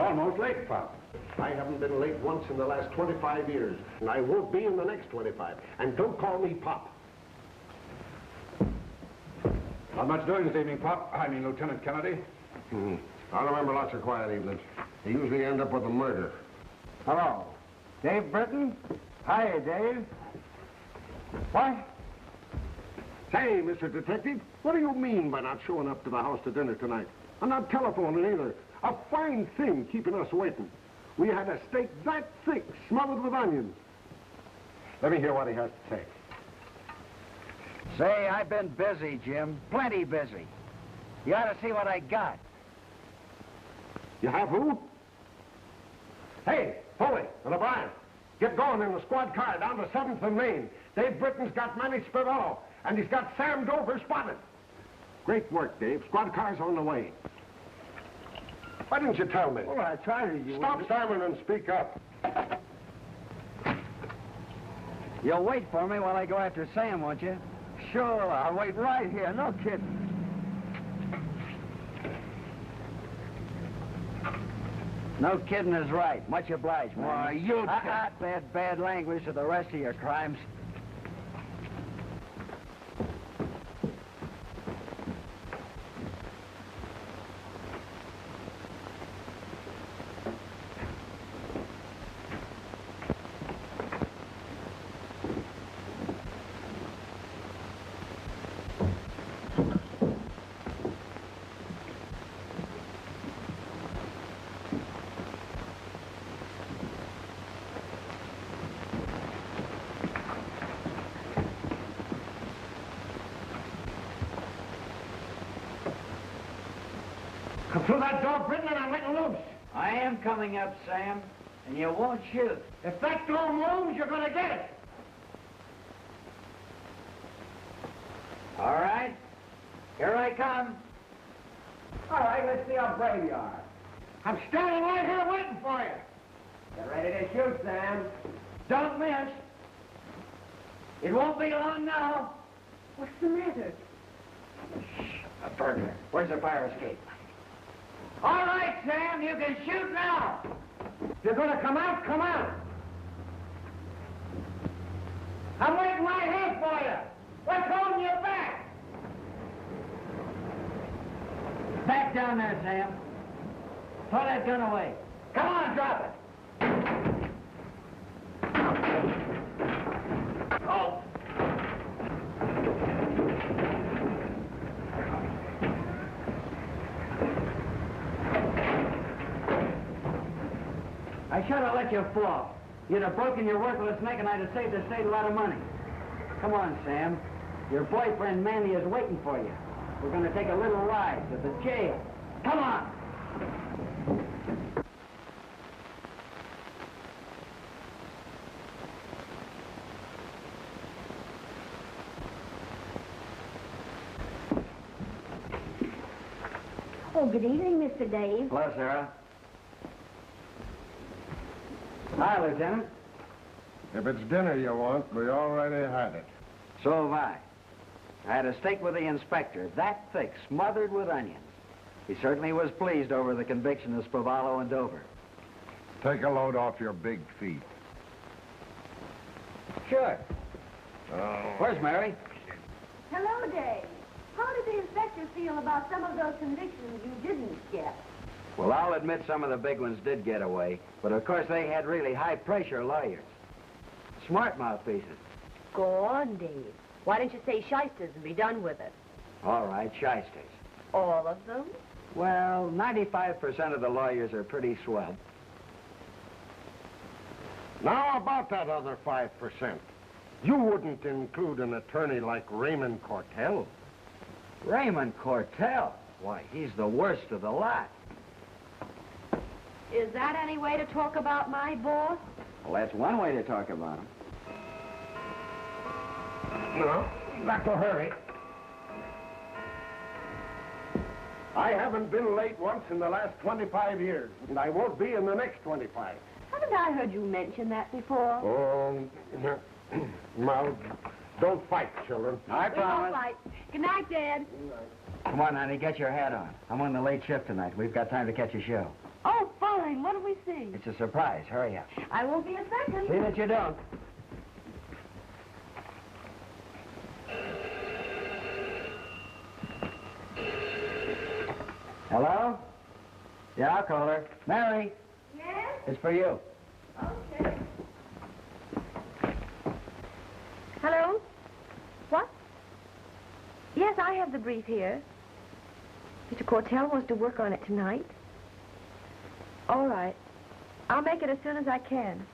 Almost late, Pop. I haven't been late once in the last 25 years, and I won't be in the next 25. And don't call me Pop. Not much doing this evening, Pop. I mean, Lieutenant Kennedy. I remember lots of quiet evenings. They usually end up with a murder. Hello. Dave Britton? Hi, Dave. What? Say, Mr. Detective, what do you mean by not showing up to the house to dinner tonight? I'm not telephoning either. A fine thing keeping us waiting. We had a steak that thick, smothered with onions. Let me hear what he has to say. Say, I've been busy, Jim. Plenty busy. You ought to see what I got. You have who? Hey, Foley and O'Brien, get going in the squad car down to 7th and Main. Dave Britton's got Manny Spivallo, and he's got Sam Dover spotted. Great work, Dave. Squad car's on the way. Why didn't you tell me? Well, I tried to. Stop Simon and speak up. You'll wait for me while I go after Sam, won't you? Sure, I'll wait right here. No kidding. No kidding is right. Much obliged, man. Why, you... bad language to the rest of your crimes. Come through that door, Britton, and I'm letting loose. I am coming up, Sam, and you won't shoot. If that door moves, you're gonna get it. All right. Here I come. All right, let's see how brave you are. I'm standing right here waiting for you. Get ready to shoot, Sam. Don't miss. It won't be long now. What's the matter? A burglar. Where's the fire escape? All right, Sam, you can shoot now. If you're gonna come out, come out. I'm waiting right here for you. What's holding you back? Back down there, Sam. Throw that gun away. Come on, drop it. Oh. I should have let you fall. You'd have broken your worthless neck and I'd have saved the state a lot of money. Come on, Sam. Your boyfriend Manny is waiting for you. We're going to take a little ride to the jail. Come on. Oh, good evening, Mr. Dave. Hello, Sarah. Hi, Lieutenant. If it's dinner you want, we already had it. So have I. I had a steak with the inspector, that thick, smothered with onions. He certainly was pleased over the conviction of Spavallo and Dover. Take a load off your big feet. Sure. Oh. Where's Mary? Hello, Dave. How did the inspector feel about some of those convictions you didn't get? Well, I'll admit some of the big ones did get away, but of course they had really high-pressure lawyers. Smart mouthpieces. Go on, Dave. Why don't you say shysters and be done with it? All right, shysters. All of them? Well, 95% of the lawyers are pretty swell. Now about that other 5%. You wouldn't include an attorney like Raymond Cortell. Raymond Cortell? Why, he's the worst of the lot. Is that any way to talk about my boss? Well, that's one way to talk about him. No, not to hurry. I haven't been late once in the last 25 years, and I won't be in the next 25. Haven't I heard you mention that before? Oh, now, don't fight, children. I We promise. won't fight. Good night, Dad. Come on, honey, get your hat on. I'm on the late shift tonight. We've got time to catch a show. Oh, Foley. darling, what do we see? It's a surprise. Hurry up. I won't be a second. See that you don't. Hello? Yeah, I'll call her. Mary, Yes? it's for you. Okay. Hello? What? Yes, I have the brief here. Mr. Cortell wants to work on it tonight. All right. I'll make it as soon as I can.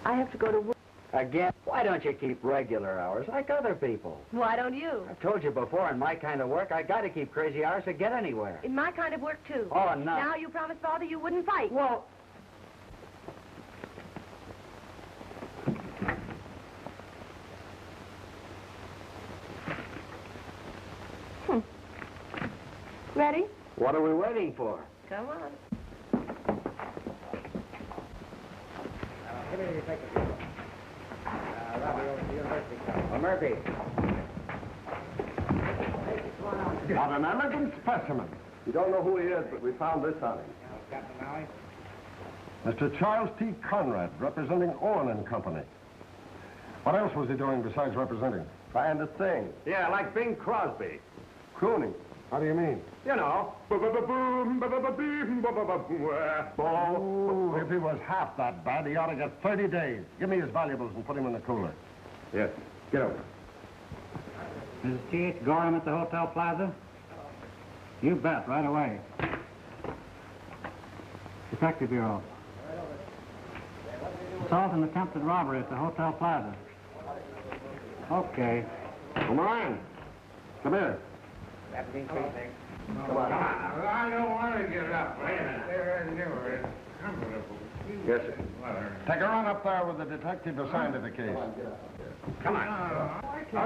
I have to go to work. Again? Why don't you keep regular hours like other people? Why don't you? I've told you before, in my kind of work, I got to keep crazy hours to get anywhere. In my kind of work, too. Oh, no. Now you promised Father you wouldn't fight. Well, Ready? what are we waiting for? Come on. Murphy. What an elegant specimen. You don't know who he is, but we found this on him. Mr. Charles T. Conrad, representing Owen and Company. What else was he doing besides representing? Trying to sing. Yeah, like Bing Crosby. Crooning. How do you mean? You know. Oh, if he was half that bad, he ought to get 30 days. Give me his valuables and put him in the cooler. Yes. Get over. Mrs. T.H. Gorham at the Hotel Plaza? You bet, right away. Detective Bureau. Assault and attempted robbery at the Hotel Plaza. Okay. Come on. Come here. Come on. I don't want to get up. Wait a minute. Yes, sir. Take a run up there with the detective assigned to the case. Come on. Come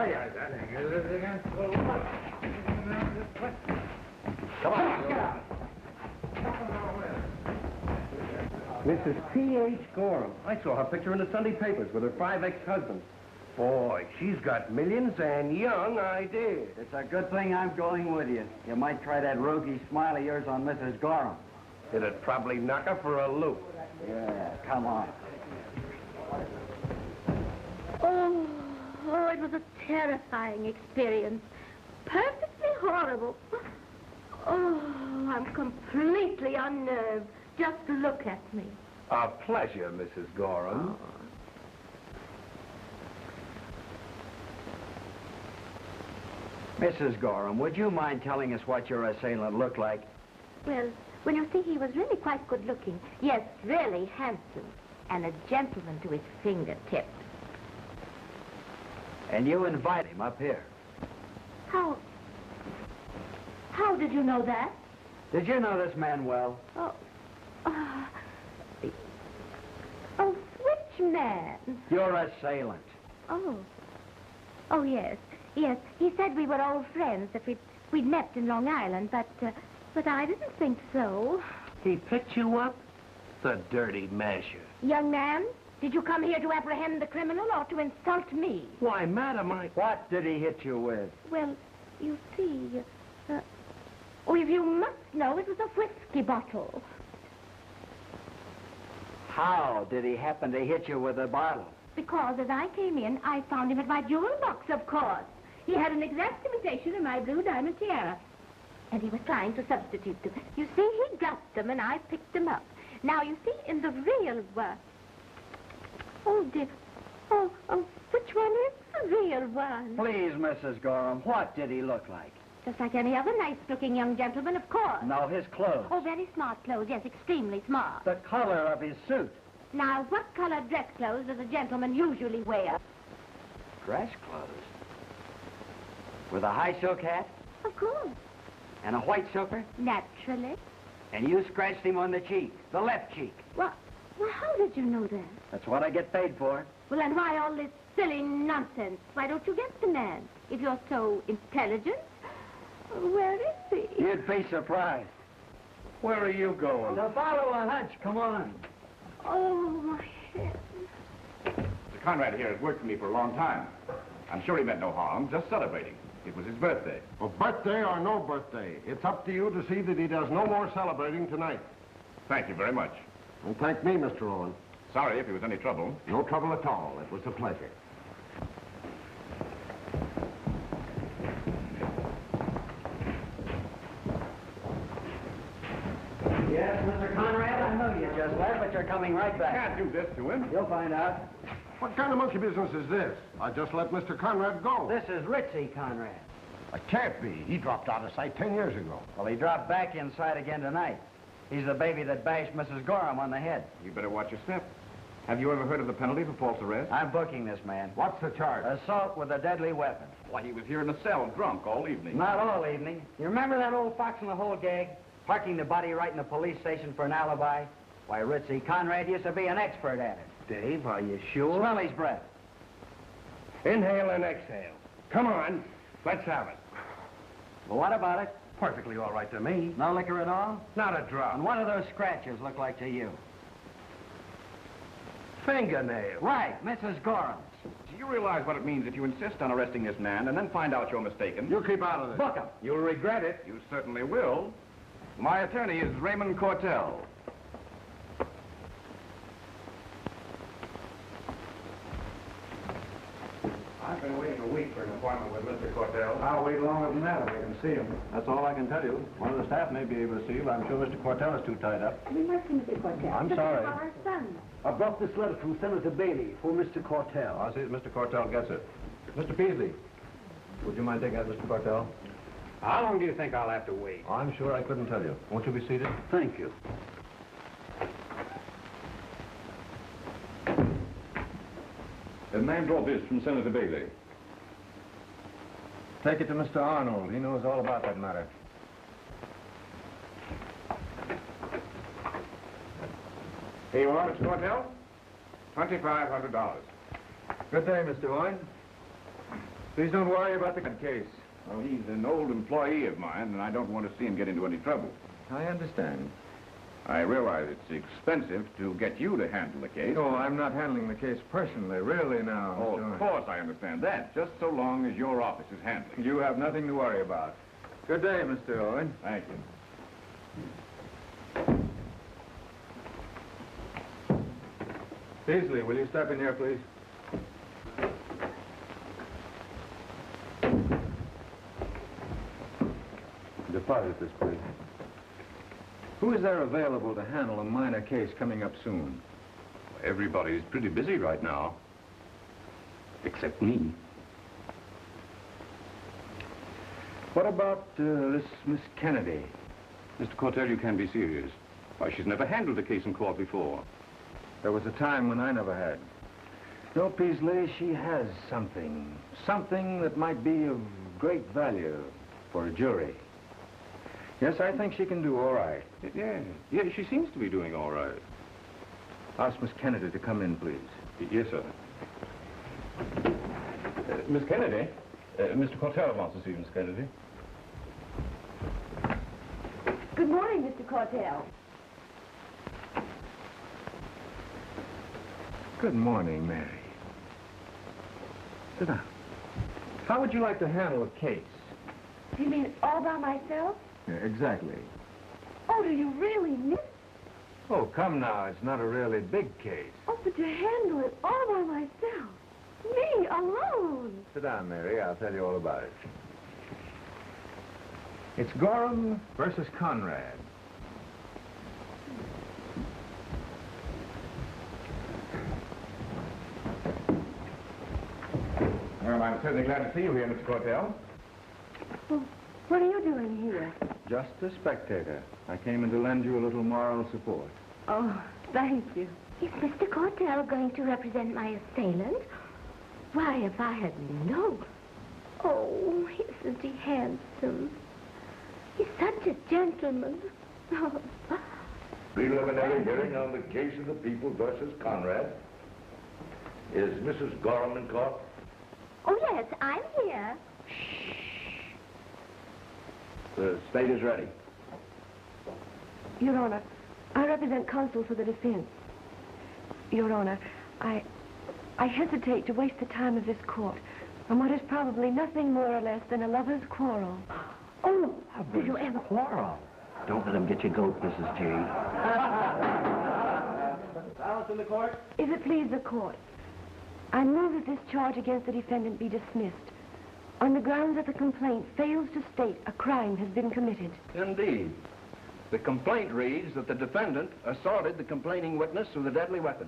on. Mrs. T.H. Gorham. I saw her picture in the Sunday papers with her 5 ex-husbands. Boy, she's got millions, and young I did. It's a good thing I'm going with you. You might try that roguey smile of yours on Mrs. Gorham. It'd probably knock her for a loop. Yeah, come on. Oh, it was a terrifying experience. Perfectly horrible. Oh, I'm completely unnerved. Just look at me. A pleasure, Mrs. Gorham. Mrs. Gorham, would you mind telling us what your assailant looked like? Well, you see, he was really quite good looking. Yes, really handsome. And a gentleman to his fingertips. And you invite him up here. How did you know that? Did you know this man well? Oh, which man? Your assailant. Oh, yes. Yes, he said we were old friends, that we'd met in Long Island, but I didn't think so. He picked you up? The dirty masher. Young man, did you come here to apprehend the criminal or to insult me? Why, madam, What did he hit you with? Well, you see, if you must know, it was a whiskey bottle. How did he happen to hit you with a bottle? Because as I came in, I found him at my jewel box, of course. He had an exact imitation of my blue diamond tiara. And he was trying to substitute them. You see, he got them and I picked them up. Now, you see, in the real one... Oh, dear. Oh, which one is the real one? Please, Mrs. Gorham, what did he look like? Just like any other nice-looking young gentleman, of course. No, his clothes. Oh, very smart clothes, yes, extremely smart. The color of his suit. Now, what colored dress clothes does a gentleman usually wear? Dress clothes? With a high silk hat? Of course. And a white silker? Naturally. And you scratched him on the cheek, the left cheek. Well, how did you know that? That's what I get paid for. Well, and why all this silly nonsense? Why don't you get the man? If you're so intelligent, where is he? You'd be surprised. Where are you going? To follow a hunch, come on. Oh, my head. Mr. Conrad here has worked for me for a long time. I'm sure he meant no harm, just celebrating. It was his birthday. Well, birthday or no birthday, it's up to you to see that he does no more celebrating tonight. Thank you very much. And thank me, Mr. Owen. Sorry if it was any trouble. No trouble at all. It was a pleasure. Yes, Mr. Conrad, I know you just left, but you're coming right back. Can't do this to him. You'll find out. What kind of monkey business is this? I just let Mr. Conrad go. This is Ritzy Conrad. It can't be. He dropped out of sight 10 years ago. Well, he dropped back inside again tonight. He's the baby that bashed Mrs. Gorham on the head. You better watch your step. Have you ever heard of the penalty for false arrest? I'm booking this man. What's the charge? Assault with a deadly weapon. Why, he was here in the cell, drunk all evening. Not all evening. You remember that old fox in the hole gag? Parking the body right in the police station for an alibi? Why, Ritzy Conrad used to be an expert at it. Dave, are you sure? Smell his breath. Inhale and exhale. Come on, let's have it. Well, what about it? Perfectly all right to me. No liquor at all? Not a drop. And what do those scratches look like to you? Fingernail. Right, Mrs. Gorham's. Do you realize what it means if you insist on arresting this man and then find out you're mistaken? You keep out of this. Book him. You'll regret it. You certainly will. My attorney is Raymond Cortell. I've been waiting a week for an appointment with Mr. Cortell. I'll wait longer than that if I can see him. That's all I can tell you. One of the staff may be able to see you, but I'm sure Mr. Cortell is too tied up. We must see Mr. Cortell. I'm This is sorry. our son. I brought this letter from Senator Bailey for Mr. Cortell. I'll see that Mr. Cortell gets it. Mr. Peasley, would you mind taking that, Mr. Cortell? How long do you think I'll have to wait? I'm sure I couldn't tell you. Won't you be seated? Thank you. The man brought this from Senator Bailey. Take it to Mr. Arnold. He knows all about that matter. Here you are, Mr. Cortell. $2,500. Good day, Mr. Owen. Please don't worry about the case. Well, he's an old employee of mine, and I don't want to see him get into any trouble. I understand. I realize it's expensive to get you to handle the case. Oh, I'm not handling the case personally, really now. Oh, Mr. Owen. of course I understand that, just so long as your office is handling it. You have nothing to worry about. Good day, Mr. Owen. Thank you. Peasley, will you step in here, please? Deposit this, please. Who is there available to handle a minor case coming up soon? Everybody's pretty busy right now. Except me. What about this Miss Kennedy? Mr. Cortell, you can be serious. Why, she's never handled a case in court before. There was a time when I never had. No, Peasley, she has something. Something that might be of great value for a jury. Yes, I think she can do all right. Yeah, she seems to be doing all right. Ask Miss Kennedy to come in, please. Yes, sir. Miss Kennedy? Mr. Cortell wants to see Miss Kennedy. Good morning, Mr. Cortell. Good morning, Mary. Sit down. How would you like to handle a case? Do you mean all by myself? Yeah, exactly. Oh, do you really mean? Oh, come now. It's not a really big case. Oh, but to handle it all by myself. Me alone. Sit down, Mary. I'll tell you all about it. It's Gorham versus Conrad. Well, I'm certainly glad to see you here, Mr. Cortell. Well, what are you doing here? Just a spectator. I came in to lend you a little moral support. Oh, thank you. Is Mr. Cortell going to represent my assailant? Why, if I had known. Oh, isn't he handsome? He's such a gentleman. Oh. Preliminary hearing on the case of the people versus Conrad. Is Mrs. Gorham in court? Oh, yes, I'm here. The state is ready. Your Honor, I represent counsel for the defense. Your Honor, I hesitate to waste the time of this court, And what is probably nothing more or less than a lover's quarrel. Oh, did you ever... Quarrel. Don't let him get you goat, Mrs. G. Silence in the court. If it please the court, I move that this charge against the defendant be dismissed on the grounds that the complaint fails to state a crime has been committed. Indeed. The complaint reads that the defendant assaulted the complaining witness with a deadly weapon.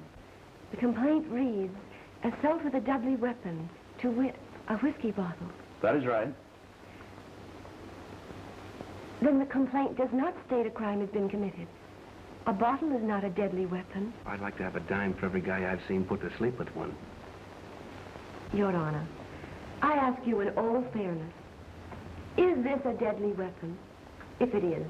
The complaint reads, assault with a deadly weapon, to wit, a whiskey bottle. That is right. Then the complaint does not state a crime has been committed. A bottle is not a deadly weapon. I'd like to have a dime for every guy I've seen put to sleep with one. Your Honor, I ask you in all fairness, is this a deadly weapon? If it is,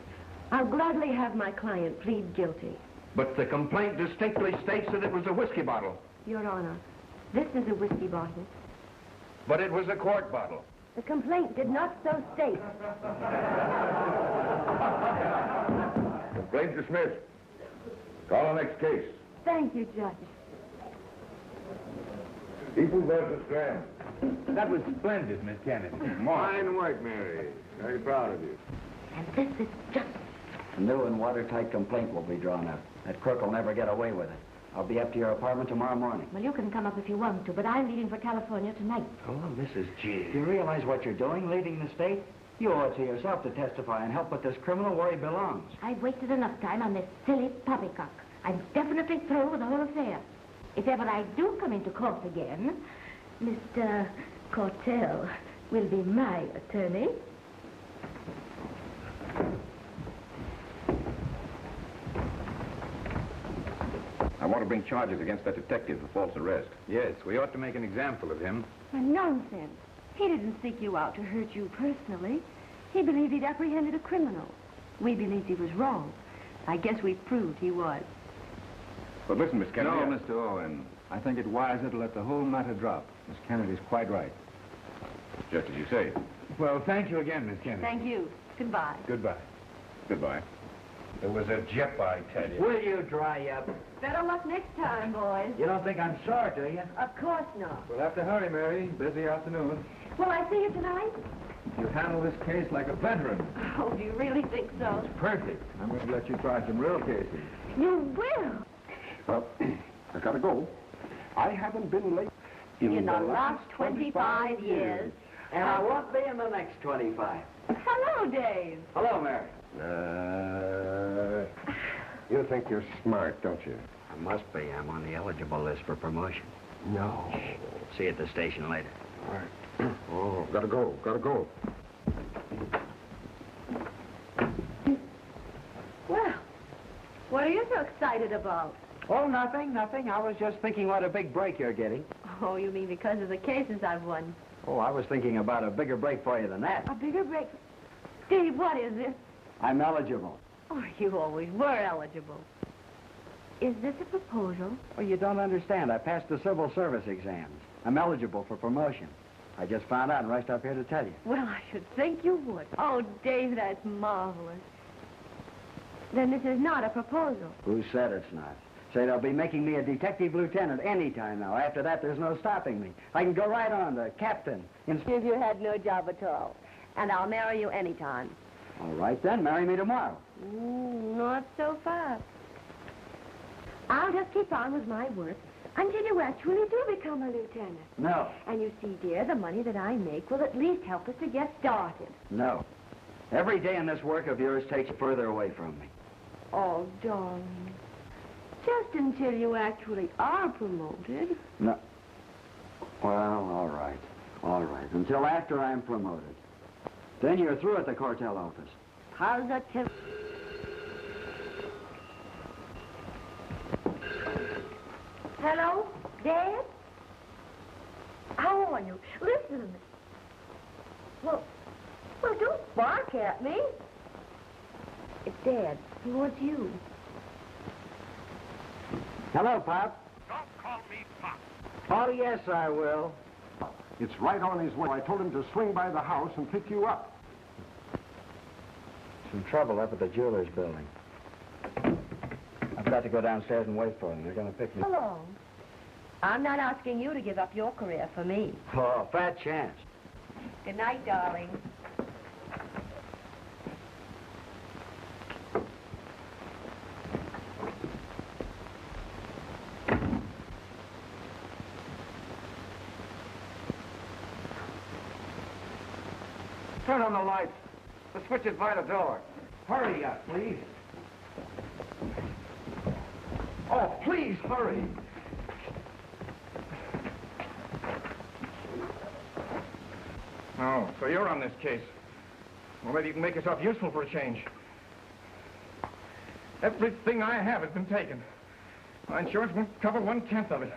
I'll gladly have my client plead guilty. But the complaint distinctly states that it was a whiskey bottle. Your Honor, this is a whiskey bottle. But it was a quart bottle. The complaint did not so state. Complaint dismissed. Call the next case. Thank you, Judge. People versus Graham. That was splendid, Miss Kennedy. Fine work, Mary. Very proud of you. And this is just... A new and watertight complaint will be drawn up. That crook will never get away with it. I'll be up to your apartment tomorrow morning. Well, you can come up if you want to, but I'm leaving for California tonight. Oh, Mrs. G. Do you realize what you're doing, leaving the state? You owe it to yourself to testify and help put this criminal where he belongs. I've wasted enough time on this silly poppycock. I'm definitely through with the whole affair. If ever I do come into court again, Mr. Cortell will be my attorney. I want to bring charges against that detective for false arrest. Yes, we ought to make an example of him. Nonsense. He didn't seek you out to hurt you personally. He believed he'd apprehended a criminal. We believed he was wrong. I guess we proved he was. But listen, Miss Kennedy... No, Mr. Owen. I think it wiser to let the whole matter drop. Miss Kennedy's quite right. Just as you say. Well, thank you again, Miss Kennedy. Thank you. Goodbye. Goodbye. Goodbye. It was a jip, I tell you. Will you dry up? Better luck next time, boys. You don't think I'm sore, do you? Of course not. We'll have to hurry, Mary. Busy afternoon. Will I see you tonight? You handle this case like a veteran. Oh, do you really think so? Perfect. I'm going to let you try some real cases. You will. Well, I gotta go. I haven't been late In the last 25 years. And I won't be in the next 25. Hello, Dave. Hello, Mary. You think you're smart, don't you? I must be. I'm on the eligible list for promotion. No. See you at the station later. All right. Oh, gotta go. Well, what are you so excited about? Oh, nothing. I was just thinking what a big break you're getting. Oh, you mean because of the cases I've won? Oh, I was thinking about a bigger break for you than that. A bigger break? Dave, what is this? I'm eligible. Oh, you always were eligible. Is this a proposal? Well, you don't understand. I passed the civil service exams. I'm eligible for promotion. I just found out and rushed up here to tell you. Well, I should think you would. Oh, Dave, that's marvelous. Then this is not a proposal. Who said it's not? Say, they'll be making me a detective lieutenant any time now. After that, there's no stopping me. I can go right on to captain. If you had no job at all. And I'll marry you anytime. All right, then. Marry me tomorrow. Not so fast. I'll just keep on with my work until you actually do become a lieutenant. No. And you see, dear, the money that I make will at least help us to get started. No. Every day in this work of yours takes you further away from me. Oh, darling. Just until you actually are promoted. No. Well, all right. All right. Until after I'm promoted. Then you're through at the Cortell office. How's that, Tim? Hello, Dad? How are you? Listen. Well, don't bark at me. It's Dad. He wants you. Hello, Pop. Don't call me Pop. Oh, yes, I will. It's right on his way. I told him to swing by the house and pick you up. Some trouble up at the jeweler's building. I've got to go downstairs and wait for them. They're going to pick me. Hello. I'm not asking you to give up your career for me. Oh, fat chance. Good night, darling. Turn on the lights. The switch is by the door. Hurry up, please. Oh, please, hurry. Oh, so you're on this case. Well, maybe you can make yourself useful for a change. Everything I have has been taken. My insurance won't cover 1/10 of it.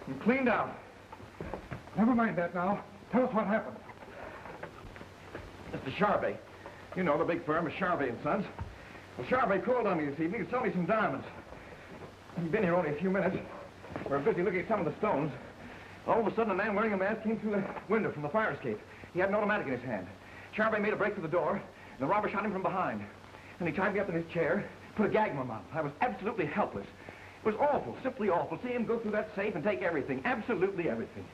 I'm cleaned out. Never mind that now. Tell us what happened. Mr. Charvet. You know the big firm of Charvet & Sons. Well, Charvet called on me this evening to sell me some diamonds. He'd been here only a few minutes. We were busy looking at some of the stones. All of a sudden, a man wearing a mask came through the window from the fire escape. He had an automatic in his hand. Charvet made a break for the door, and the robber shot him from behind. And he tied me up in his chair, put a gag in my mouth. I was absolutely helpless. It was awful, simply awful. See him go through that safe and take everything, absolutely everything.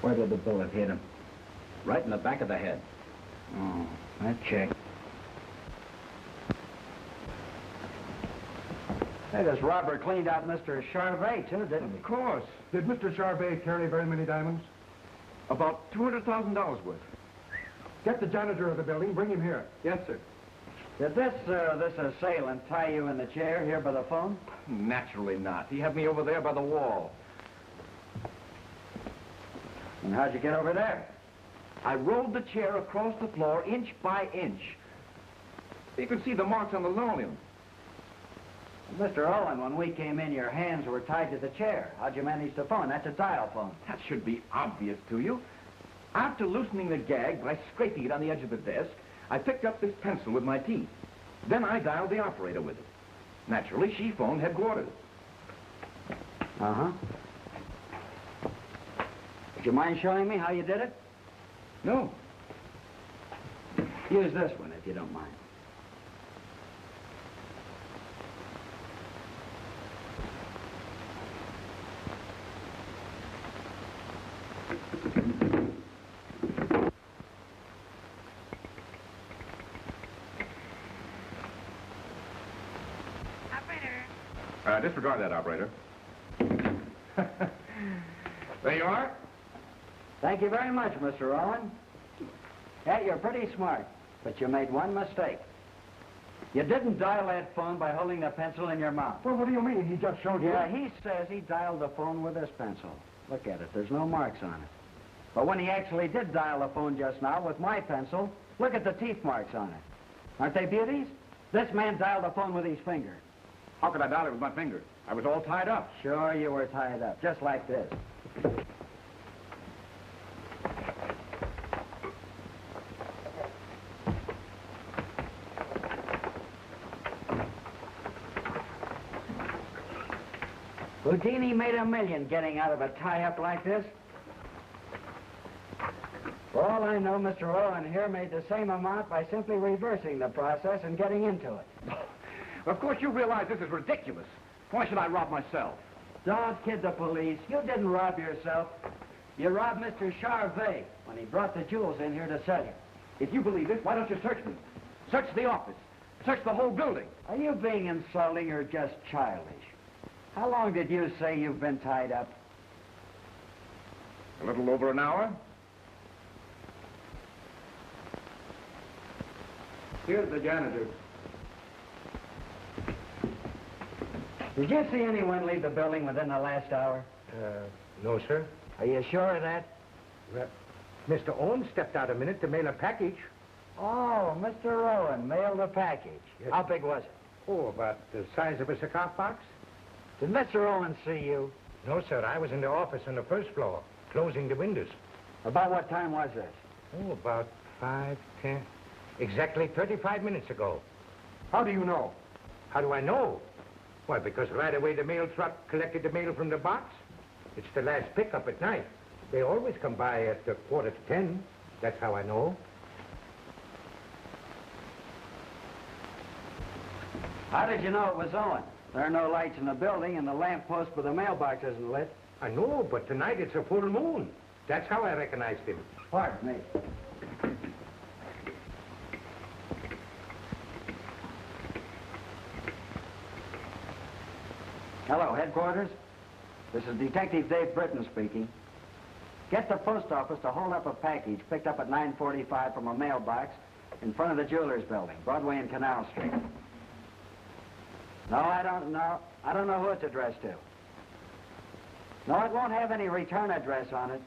Where did the bullet hit him? Right in the back of the head. Oh, that check. Hey, this robber cleaned out Mr. Charvet, too, didn't he? Of course. Did Mr. Charvet carry very many diamonds? About $200,000 worth. Get the janitor of the building. Bring him here. Yes, sir. Did this assailant tie you in the chair here by the phone? Naturally not. He had me over there by the wall. And how'd you get over there? I rolled the chair across the floor inch by inch. You could see the marks on the linoleum. Mr. Owen, when we came in, your hands were tied to the chair. How'd you manage the phone? That's a dial phone. That should be obvious to you. After loosening the gag by scraping it on the edge of the desk, I picked up this pencil with my teeth. Then I dialed the operator with it. Naturally, she phoned headquarters. Uh-huh. Would you mind showing me how you did it? No. Use this one, if you don't mind. Disregard that, operator. There you are. Thank you very much, Mr. Owen. Yeah, you're pretty smart, but you made one mistake. You didn't dial that phone by holding the pencil in your mouth. Well, what do you mean? He just showed you? Yeah, he says he dialed the phone with this pencil. Look at it. There's no marks on it. But when he actually did dial the phone just now with my pencil, look at the teeth marks on it. Aren't they beauties? This man dialed the phone with his finger. How could I dial it with my finger? I was all tied up. Sure, you were tied up, just like this. Houdini made $1 million getting out of a tie-up like this. For all I know, Mr. Owen here made the same amount by simply reversing the process and getting into it. Of course, you realize this is ridiculous. Why should I rob myself? Don't kid the police. You didn't rob yourself. You robbed Mr. Charvet when he brought the jewels in here to sell you. If you believe this, why don't you search me? Search the office. Search the whole building. Are you being insulting or just childish? How long did you say you've been tied up? A little over an hour. Here's the janitor. Did you see anyone leave the building within the last hour? No, sir. Are you sure of that? Mr. Owen stepped out a minute to mail a package. Oh, Mr. Owen mailed a package. Yes. How big was it? Oh, about the size of a cigar box? Did Mr. Owen see you? No, sir. I was in the office on the first floor, closing the windows. About what time was this? Oh, about 10. Exactly 35 minutes ago. How do you know? How do I know? Why, because right away the mail truck collected the mail from the box. It's the last pickup at night. They always come by at 9:45. That's how I know. How did you know it was Owen? There are no lights in the building, and the lamp post for the mailbox isn't lit. I know, but tonight it's a full moon. That's how I recognized him. Pardon me. Hello, headquarters. This is Detective Dave Britton speaking. Get the post office to hold up a package picked up at 9:45 from a mailbox in front of the Jewelers Building, Broadway and Canal Street. No, I don't know. I don't know who it's addressed to. No, it won't have any return address on it.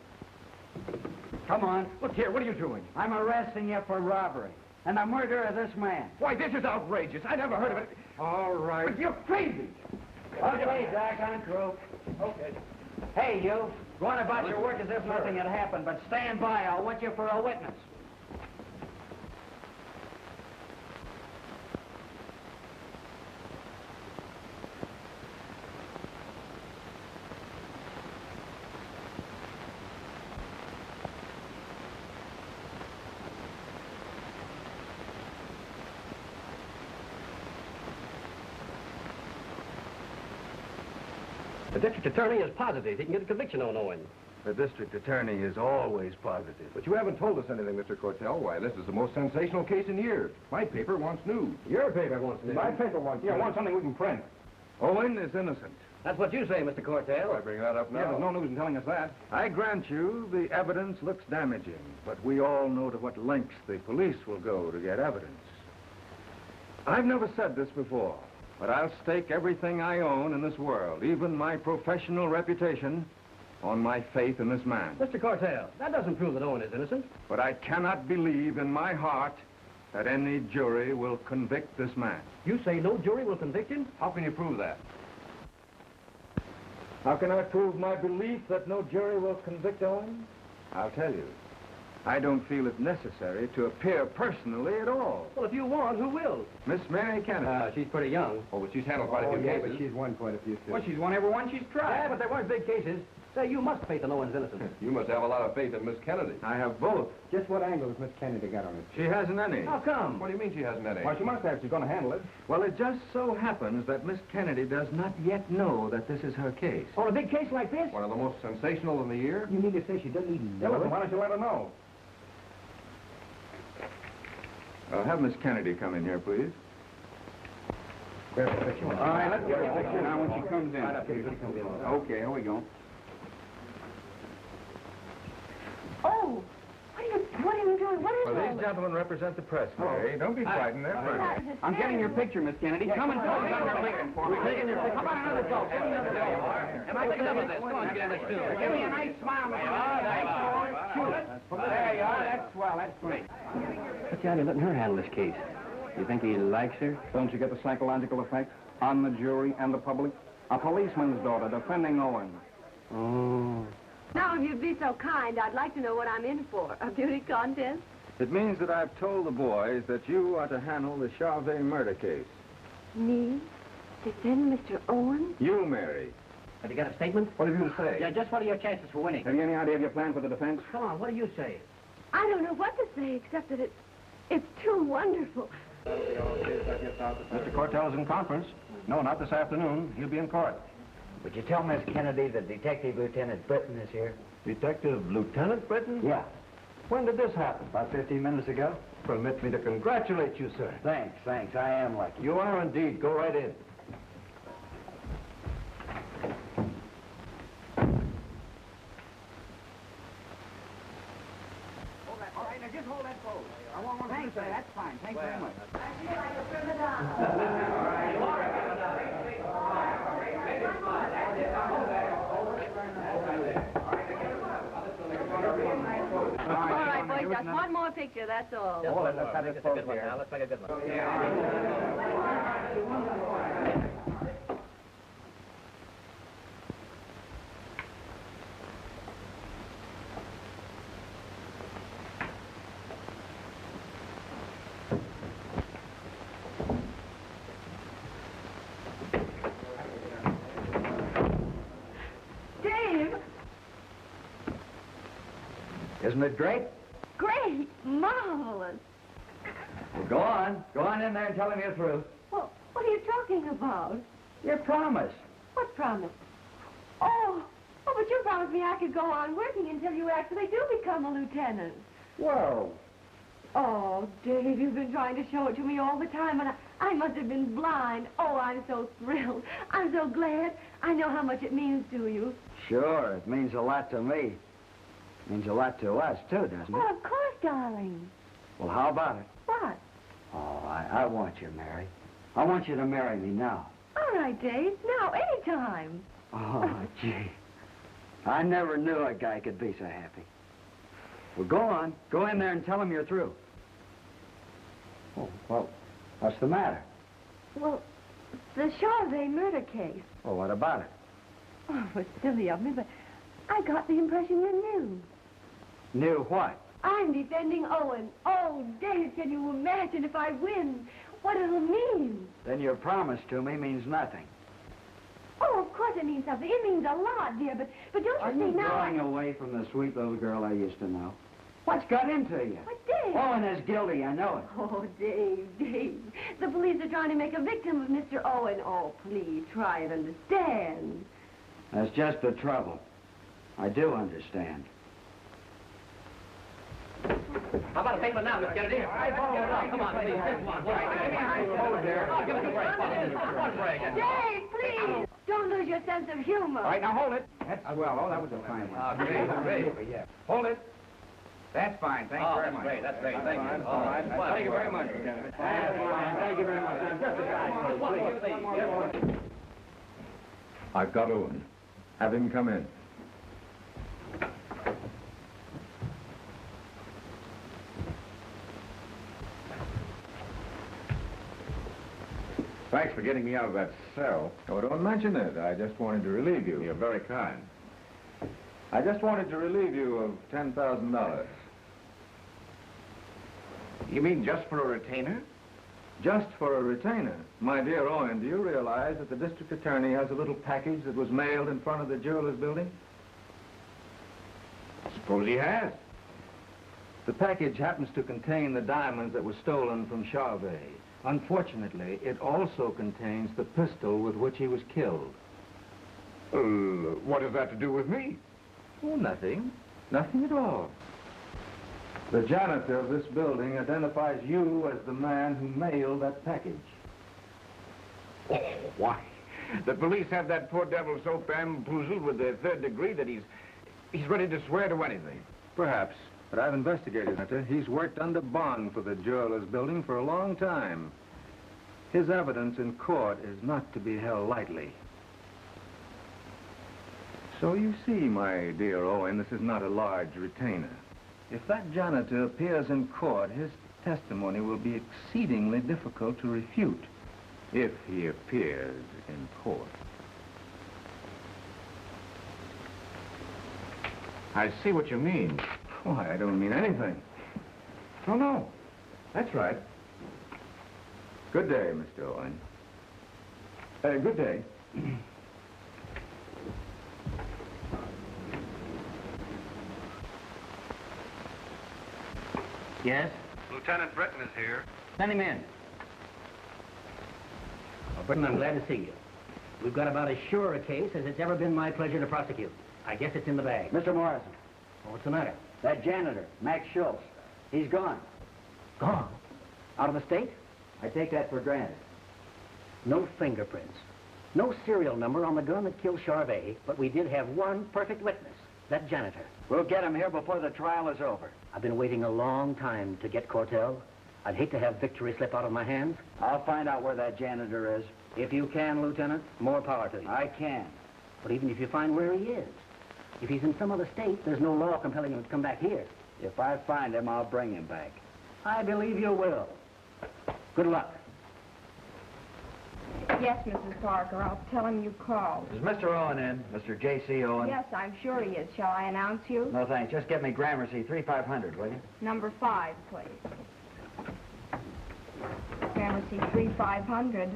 Come on. Look here, what are you doing? I'm arresting you for robbery and the murder of this man. Why, this is outrageous. I never heard of it. All right. But you're crazy. Okay, Doc, I'm through. Okay. Hey, you. Go on about your work as if nothing had happened, but stand by. I'll want you for a witness. The district attorney is positive he can get a conviction on Owen. The district attorney is always positive. But you haven't told us anything, Mr. Cortell. Why, this is the most sensational case in years. My paper wants news. Your paper wants news. My paper wants news. Yeah, wants something we can print. Owen is innocent. That's what you say, Mr. Cortell. Why bring that up now? Yeah, There's no news in telling us that. I grant you the evidence looks damaging, but we all know to what lengths the police will go to get evidence. I've never said this before, but I'll stake everything I own in this world, even my professional reputation, on my faith in this man. Mr. Cortell, that doesn't prove that Owen is innocent. But I cannot believe in my heart that any jury will convict this man. You say no jury will convict him? How can you prove that? How can I prove my belief that no jury will convict Owen? I'll tell you. I don't feel it necessary to appear personally at all. Well, if you want, who will? Miss Mary Kennedy. She's pretty young. Oh, but she's handled quite a few cases. but she's won quite a few, too. Well, she's won every one she's tried. Yeah, but they weren't big cases. Say, you must faith in Owen's innocence. You must have a lot of faith in Miss Kennedy. I have both. Just what angle has Miss Kennedy got on it? She hasn't any. How come? What do you mean she hasn't any? Why, she must have. She's going to handle it. Well, it just so happens that Miss Kennedy does not yet know that this is her case. On a big case like this? One of the most sensational in the year? You mean to say she doesn't even Yeah, know listen, it? why don't you let her know? Have Miss Kennedy come in here, please. All right, let's get a picture now when she comes in. Right up here. She comes in. Okay, here we go. Oh, what are you doing? What is Well, all these gentlemen represent the press, Mary. Don't be frightened. They're friendly. this? I'm getting your picture, Miss Kennedy. Come and talk. We're taking your picture. How about another go? Give me another go. Am I picking up with this? Come on, you get in this too. Give me a nice smile, Miss Kennedy. There you are. That's swell. That's great. What's the idea of letting her handle this case? You think he likes her? Don't you get the psychological effect on the jury and the public? A policeman's daughter defending Owen. Oh. Now, if you'd be so kind, I'd like to know what I'm in for. A beauty contest? It means that I've told the boys that you are to handle the Charvet murder case. Me? Defend Mr. Owen? You, Mary. Have you got a statement? What have you to say? Yeah, just what are your chances for winning? Have you any idea of your plan for the defense? Come on, what do you say? I don't know what to say, except that it's too wonderful. Mr. Cortell is in conference. No, not this afternoon. He'll be in court. Would you tell Miss Kennedy that Detective Lieutenant Britton is here? Detective Lieutenant Britton? Yeah, When did this happen? about 15 minutes ago. Permit me to congratulate you, sir. Thanks. I am lucky. You are indeed. Go right in. All right, now just hold that pose. I want one. Thanks, sir. That's fine. Thanks very much. All right, boys, just one more picture, that's all. Oh, let's have this pose here. Now, let's make a good one. Dave! Isn't it great? Great! Marvelous! Well, go on in there and tell him you're through. Well, what are you talking about? Your promise. What promise? Oh, but you promised me I could go on working until you actually do become a lieutenant. Whoa. Oh, Dave, you've been trying to show it to me all the time, and I must have been blind. Oh, I'm so thrilled. I'm so glad. I know how much it means to you. Sure, it means a lot to me. It means a lot to us, too, doesn't it? Well, of course, darling. Well, how about it? What? Oh, I want you, Mary. I want you to marry me now. All right, Dave. Now, anytime. Oh, gee. I never knew a guy could be so happy. Well, go on. Go in there and tell him you're through. Oh, well, what's the matter? Well, the Charvet murder case. Well, what about it? Oh, it was silly of me, but I got the impression you knew. Knew what? I'm defending Owen. Oh, Dave, can you imagine if I win? What it'll mean? Then your promise to me means nothing. Oh, of course it means something. It means a lot, dear, but don't Are you you see now? going away from the sweet little girl I used to know? What's got into you? What, Dave? Owen is guilty, I know it. Oh, Dave. The police are trying to make a victim of Mr. Owen. Oh, please, try and understand. That's just the trouble. I do understand. How about a paper now? Let's get it in. Come on, please. Give us a break. One break. Dave, please! Don't lose your sense of humor. All right, now hold it. That's swell. Oh, that was a fine one. Great. Yeah. Hold it. That's fine. Thanks very much. That's great. Thank you. All right. Thank you very much, Lieutenant. Thank you very much. I've got Owen. Have him come in. Thanks for getting me out of that cell. Oh, don't mention it. I just wanted to relieve you. You're very kind. I just wanted to relieve you of $10,000. You mean just for a retainer? Just for a retainer. My dear Owen, do you realize that the district attorney has a little package that was mailed in front of the jeweler's building? Suppose he has. The package happens to contain the diamonds that were stolen from Charvet. Unfortunately, it also contains the pistol with which he was killed. What has that to do with me? Oh, nothing. Nothing at all. The janitor of this building identifies you as the man who mailed that package. Oh, why? The police have that poor devil so bamboozled with the third degree that he's ready to swear to anything. Perhaps. But I've investigated it. He's worked under bond for the jeweler's building for a long time. His evidence in court is not to be held lightly. So you see, my dear Owen, this is not a large retainer. If that janitor appears in court, his testimony will be exceedingly difficult to refute. If he appears in court. I see what you mean. Why, I don't mean anything. Oh, no. That's right. Good day, Mr. Owen. Good day. Yes? Lieutenant Britton is here. Send him in. Well, Britton, I'm glad to see you. We've got about as sure a case as it's ever been my pleasure to prosecute. I guess it's in the bag. Mr. Morrison, Well, what's the matter? that janitor, Max Schultz, he's gone. Gone. Out of the state? I take that for granted. No fingerprints. No serial number on the gun that killed Charvet, but we did have one perfect witness, that janitor. We'll get him here before the trial is over. I've been waiting a long time to get Cortell. I'd hate to have victory slip out of my hands. I'll find out where that janitor is. If you can, Lieutenant, more power to you. I can. But even if you find where he is, if he's in some other state, there's no law compelling him to come back here. If I find him, I'll bring him back. I believe you will. Good luck. Yes, Mrs. Parker. I'll tell him you called. Is Mr. Owen in? Mr. J.C. Owen? Yes, I'm sure he is. Shall I announce you? No, thanks. Just get me Gramercy 3500, will you? Number 5, please. Gramercy 3500.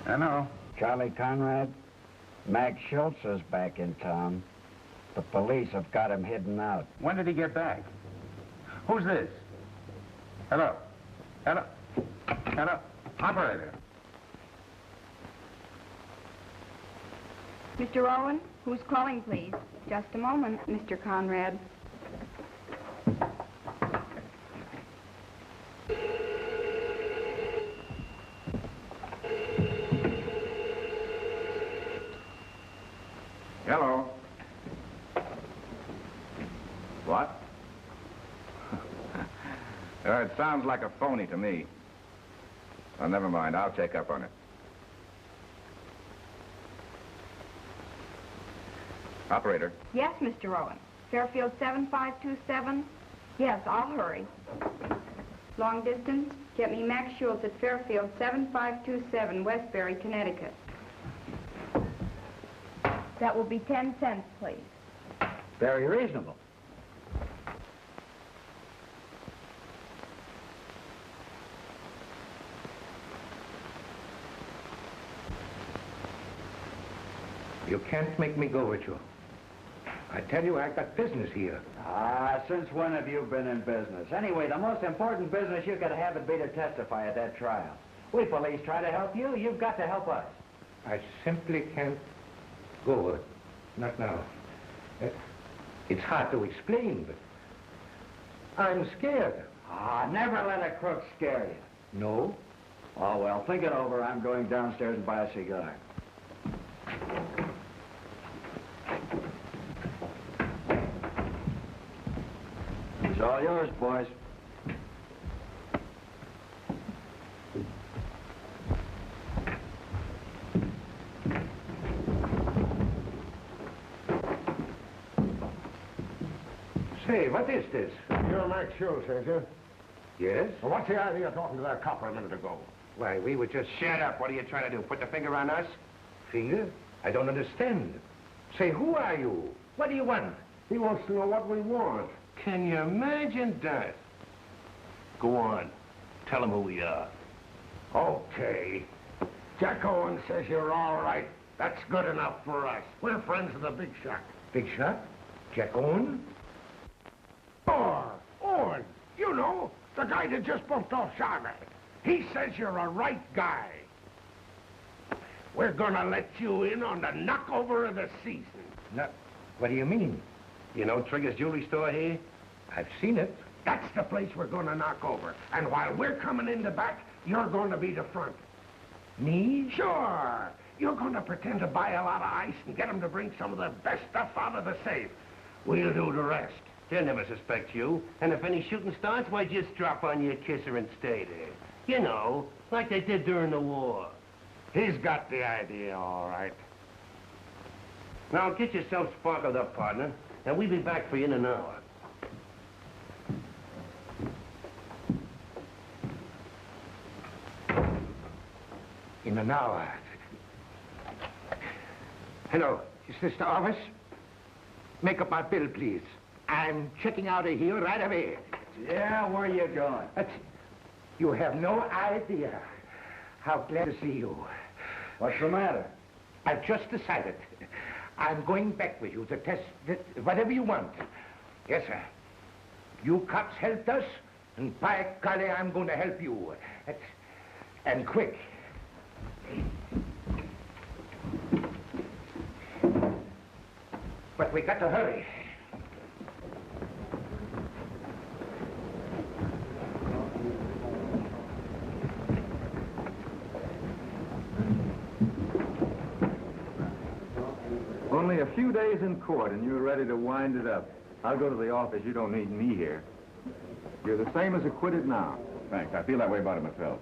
Hello. Charlie Conrad. Max Schultz is back in town. The police have got him hidden out. When did he get back? Who's this? Hello? Hello? Hello, operator. Mr. Owen, who's calling, please? Just a moment, Mr. Conrad. Hello. What? It sounds like a phony to me. Well, never mind. I'll check up on it. Operator. Yes, Mr. Owen. Fairfield 7527? Yes, I'll hurry. Long distance? Get me Max Schultz at Fairfield 7527, Westbury, Connecticut. That will be 10 cents, please. Very reasonable. You can't make me go with you. I tell you, I got business here. Ah, since when have you been in business? Anyway, the most important business you could have would be to testify at that trial. We police try to help you. You've got to help us. I simply can't go. Not now. It's hard to explain, but I'm scared. Ah, never let a crook scare you. No? Oh, well, think it over. I'm going downstairs and buy a cigar. It's all yours, boys. Say, what is this? You're Max Schultz, ain't you? Yes? Well, what's the idea of talking to that copper a minute ago? Why, we were just... Shut up. What are you trying to do? Put the finger on us? Finger? I don't understand. Say, who are you? What do you want? He wants to know what we want. Can you imagine that? Go on. Tell him who we are. Okay. Jack Owen says you're all right. That's good enough for us. We're friends of the big shot. Big shot? Jack Owen? Owen, you know, the guy that just bumped off Charlie. He says you're a right guy. We're gonna let you in on the knockover of the season. No. What do you mean? You know Trigger's jewelry store here? I've seen it. That's the place we're gonna knock over. And while we're coming in the back, you're going to be the front. Me? Sure. You're gonna pretend to buy a lot of ice and get them to bring some of the best stuff out of the safe. We'll do the rest. They'll never suspect you. And if any shooting starts, why just drop on your kisser and stay there. You know, like they did during the war. He's got the idea, all right. Now, get yourself sparkled up, partner, and we'll be back for you in an hour. In an hour. Hello, is this the office? Make up my bill, please. I'm checking out of here right away. Yeah, where you going? You have no idea how glad to see you. What's the matter? I've just decided. I'm going back with you to test whatever you want. Yes, sir. You cops helped us, and by golly, I'm going to help you. And quick. But we got to hurry. Only a few days in court and you're ready to wind it up. I'll go to the office. You don't need me here. You're the same as acquitted now. Thanks. I feel that way about it myself.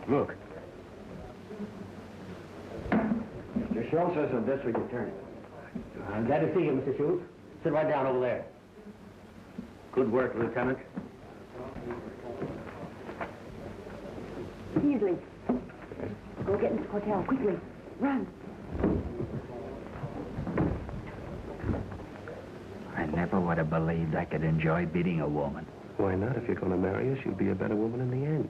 Look. Mr. Schultz says a district attorney. I'm glad to see you, Mr. Schultz. Sit right down over there. Good work, Lieutenant. Easily. Go get Mr. Cortell, quickly. Run. I never would have believed I could enjoy beating a woman. Why not? If you're going to marry her, she'll be a better woman in the end.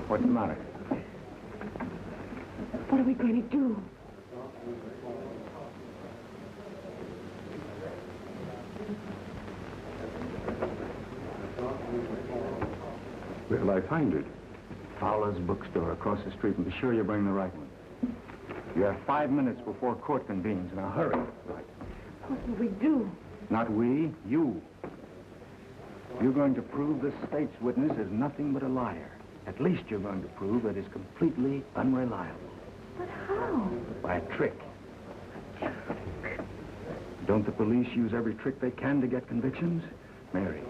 What's the matter? going to do? Where'll I find it? Fowler's bookstore across the street, and be sure you bring the right one. You have 5 minutes before court convenes. Now hurry. Right. What will we do? Not we, you. You're going to prove this state's witness is nothing but a liar. At least you're going to prove that he's completely unreliable. But how? By a trick. Don't the police use every trick they can to get convictions? Mary,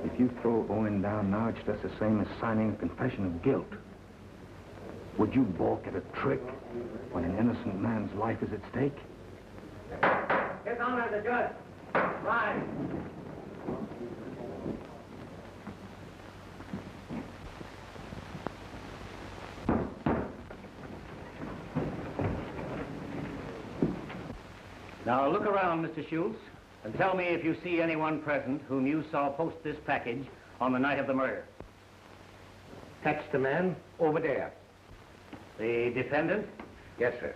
if you throw Owen down now, it's just the same as signing a confession of guilt. Would you balk at a trick when an innocent man's life is at stake? His Honor, the judge. Rise. Now look around, Mr. Schultz, and tell me if you see anyone present whom you saw post this package on the night of the murder. That's the man over there. The defendant? Yes, sir.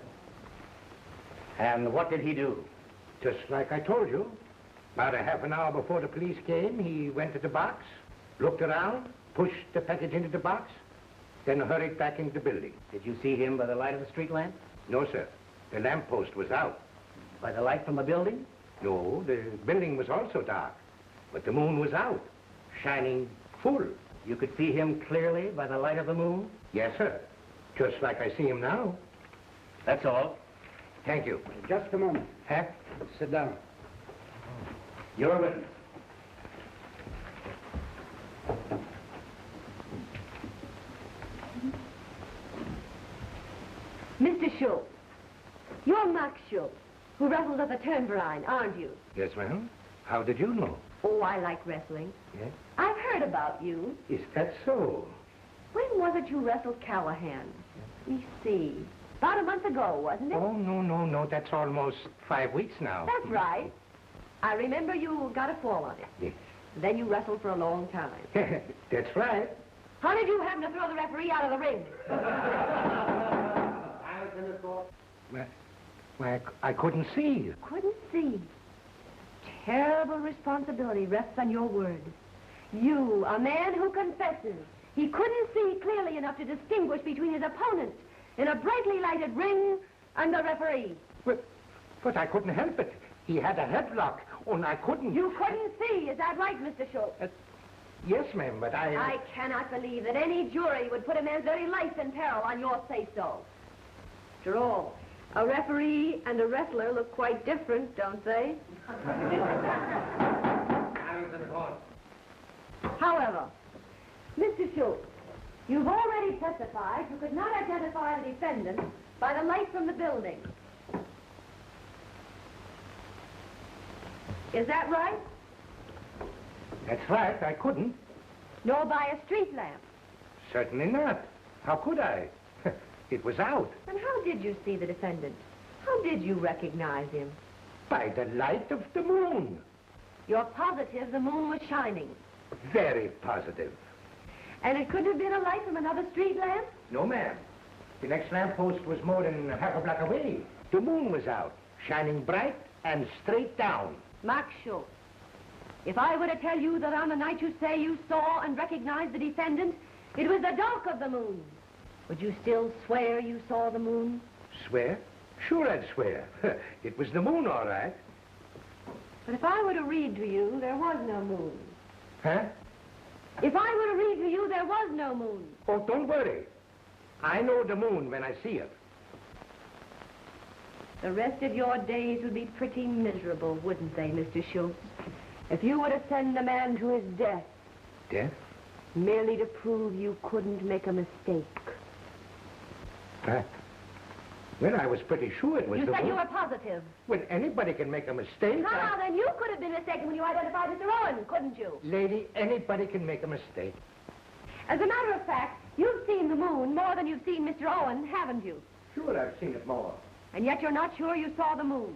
And what did he do? Just like I told you. About a half an hour before the police came, he went to the box, looked around, pushed the package into the box, then hurried back into the building. Did you see him by the light of the street lamp? No, sir. The lamppost was out. By the light from the building? No, the building was also dark, but the moon was out, shining full. You could see him clearly by the light of the moon? Yes, sir. Just like I see him now. That's all. Thank you. Just a moment. Huh? Sit down. You're a witness. Mr. Schultz, you're Max Schultz, who wrestles at the Turnverein, aren't you? Yes, ma'am. How did you know? Oh, I like wrestling. Yes? I've heard about you. Is that so? When was it you wrestled Callahan? Let me see. About a month ago, wasn't it? Oh, no. That's almost 5 weeks now. That's right. I remember you got a fall on it. Yes. Then you wrestled for a long time. That's right. How did you happen to throw the referee out of the ring? I was in the court. Why, I couldn't see. Couldn't see. Terrible responsibility rests on your word. You, a man who confesses, he couldn't see clearly enough to distinguish between his opponent in a brightly lighted ring and the referee. But I couldn't help it. He had a headlock, and I couldn't... You couldn't see, is that right, Mr. Schultz? Yes, ma'am, but I cannot believe that any jury would put a man's very life in peril on your say-so. After all, a referee and a wrestler look quite different, don't they? However, Mr. Schultz, you've already testified you could not identify the defendant by the light from the building. Is that right? That's right, I couldn't. Nor by a street lamp. Certainly not. How could I? It was out. And how did you see the defendant? How did you recognize him? By the light of the moon. You're positive the moon was shining. Very positive. And it couldn't have been a light from another street lamp? No, ma'am. The next lamppost was more than half a block away. The moon was out, shining bright and straight down. Max Schultz, if I were to tell you that on the night you say you saw and recognized the defendant, it was the dark of the moon, would you still swear you saw the moon? Swear? Sure I'd swear. It was the moon, all right. But if I were to read to you, there was no moon. Huh? If I were to read to you, there was no moon. Oh, don't worry. I know the moon when I see it. The rest of your days would be pretty miserable, wouldn't they, Mr. Schultz? If you were to send a man to his death. Death? Merely to prove you couldn't make a mistake. Well, I was pretty sure it was You the said moon. you were positive. Well, anybody can make a mistake. Ah, then you could have been mistaken when you identified Mr. Owen, couldn't you? Lady, anybody can make a mistake. As a matter of fact, you've seen the moon more than you've seen Mr. Owen, haven't you? Sure, I've seen it more. And yet you're not sure you saw the moon.